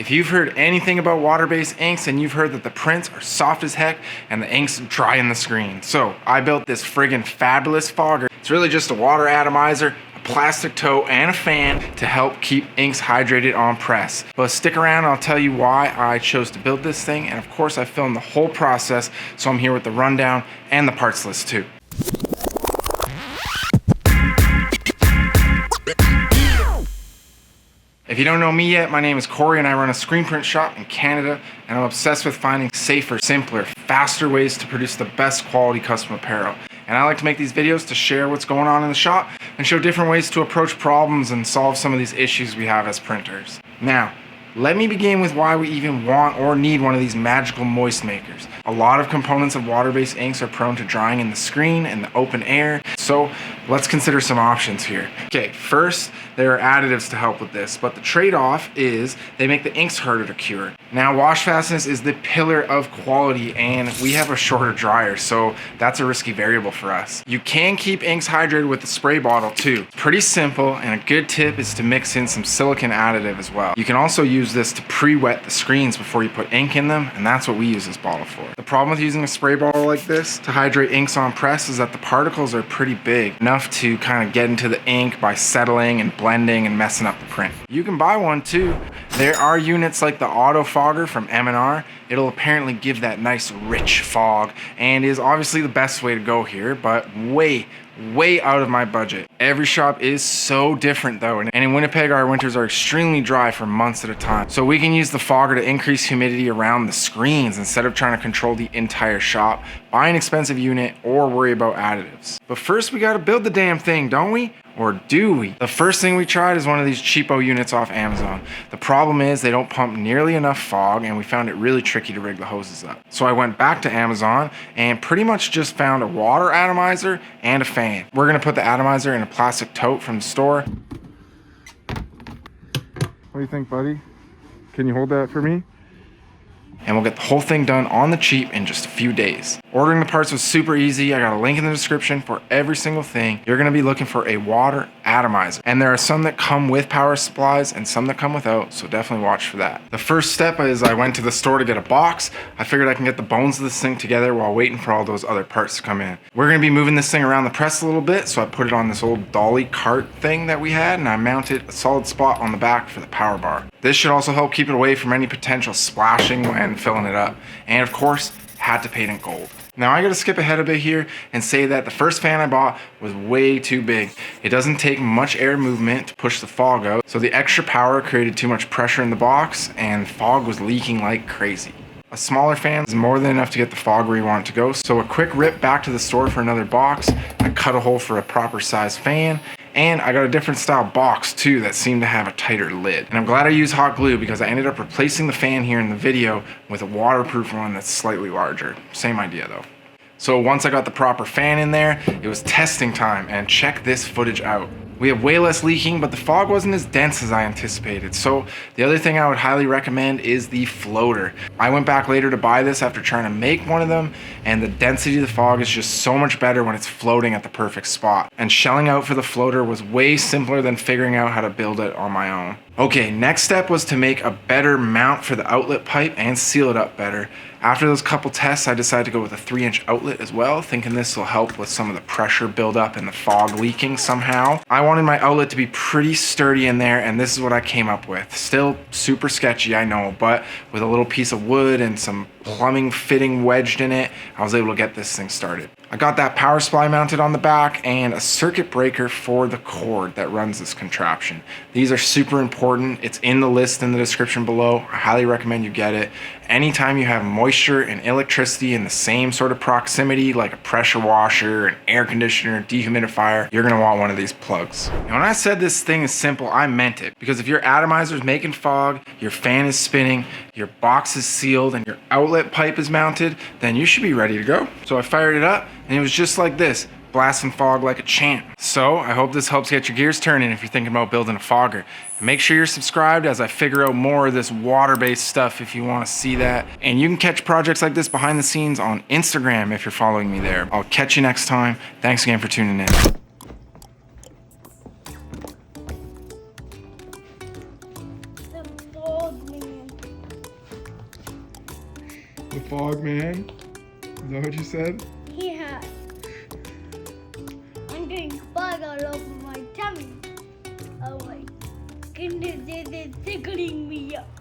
If you've heard anything about water-based inks, and you've heard that the prints are soft as heck and the inks dry in the screen. So I built this friggin' fabulous fogger. It's really just a water atomizer, a plastic tote, and a fan to help keep inks hydrated on press. But stick around, I'll tell you why I chose to build this thing, and of course I filmed the whole process, so I'm here with the rundown and the parts list too. If you don't know me yet, my name is Corey and I run a screen print shop in Canada, and I'm obsessed with finding safer, simpler, faster ways to produce the best quality custom apparel. And I like to make these videos to share what's going on in the shop and show different ways to approach problems and solve some of these issues we have as printers. Now, let me begin with why we even want or need one of these magical moist makers. A lot of components of water-based inks are prone to drying in the screen and the open air, so let's consider some options here. Okay, first, there are additives to help with this, but the trade-off is they make the inks harder to cure. Now, wash fastness is the pillar of quality, and we have a shorter dryer, so that's a risky variable for us. You can keep inks hydrated with the spray bottle too. Pretty simple, and a good tip is to mix in some silicone additive as well. You can also use this to pre-wet the screens before you put ink in them, and that's what we use this bottle for. The problem with using a spray bottle like this to hydrate inks on press is that the particles are pretty big, enough to kind of get into the ink by settling and blending and messing up the print. You can buy one too. There are units like the Auto Fogger from M&R. It'll apparently give that nice rich fog and is obviously the best way to go here, but way out of my budget. Every shop is so different though, and in Winnipeg our winters are extremely dry for months at a time. So we can use the fogger to increase humidity around the screens instead of trying to control the entire shop, buy an expensive unit, or worry about additives. But first we gotta build the damn thing, don't we? Or do we? The first thing we tried is one of these cheapo units off Amazon. The problem is they don't pump nearly enough fog, and we found it really tricky to rig the hoses up. So I went back to Amazon and pretty much just found a water atomizer and a fan. We're gonna put the atomizer in a plastic tote from the store. What do you think, buddy? Can you hold that for me? And we'll get the whole thing done on the cheap in just a few days. Ordering the parts was super easy. I got a link in the description for every single thing. You're gonna be looking for a water atomizer. And there are some that come with power supplies and some that come without, so definitely watch for that. The first step is I went to the store to get a box. I figured I can get the bones of this thing together while waiting for all those other parts to come in. We're gonna be moving this thing around the press a little bit, so I put it on this old dolly cart thing that we had, and I mounted a solid spot on the back for the power bar. This should also help keep it away from any potential splashing when filling it up. And of course, had to paint it gold. Now I gotta skip ahead a bit here and say that the first fan I bought was way too big. It doesn't take much air movement to push the fog out, so the extra power created too much pressure in the box and fog was leaking like crazy. A smaller fan is more than enough to get the fog where you want it to go, so a quick rip back to the store for another box. I cut a hole for a proper size fan, and I got a different style box too that seemed to have a tighter lid. And I'm glad I used hot glue because I ended up replacing the fan here in the video with a waterproof one that's slightly larger. Same idea though. So once I got the proper fan in there, it was testing time, and check this footage out. We have way less leaking, but the fog wasn't as dense as I anticipated. So the other thing I would highly recommend is the floater. I went back later to buy this after trying to make one of them, and the density of the fog is just so much better when it's floating at the perfect spot. And shelling out for the floater was way simpler than figuring out how to build it on my own. Okay, next step was to make a better mount for the outlet pipe and seal it up better. After those couple tests, I decided to go with a 3-inch outlet as well, thinking this will help with some of the pressure buildup and the fog leaking somehow. I wanted my outlet to be pretty sturdy in there, and this is what I came up with. Still super sketchy, I know, but with a little piece of wood and some plumbing fitting wedged in it, I was able to get this thing started. I got that power supply mounted on the back and a circuit breaker for the cord that runs this contraption. These are super important. It's in the list in the description below. I highly recommend you get it. Anytime you have moisture and electricity in the same sort of proximity, like a pressure washer, an air conditioner, dehumidifier, you're gonna want one of these plugs. And when I said this thing is simple, I meant it. Because if your atomizer is making fog, your fan is spinning, your box is sealed, and your outlet pipe is mounted, then you should be ready to go. So I fired it up, and it was just like this, blasting fog like a champ. So I hope this helps get your gears turning if you're thinking about building a fogger. Make sure you're subscribed as I figure out more of this water-based stuff if you want to see that. And you can catch projects like this behind the scenes on Instagram if you're following me there. I'll catch you next time. Thanks again for tuning in. The bald man. The fog man? Is that what you said? Yeah. I'm getting fog all over my tummy. Oh my goodness, this is tickling me up.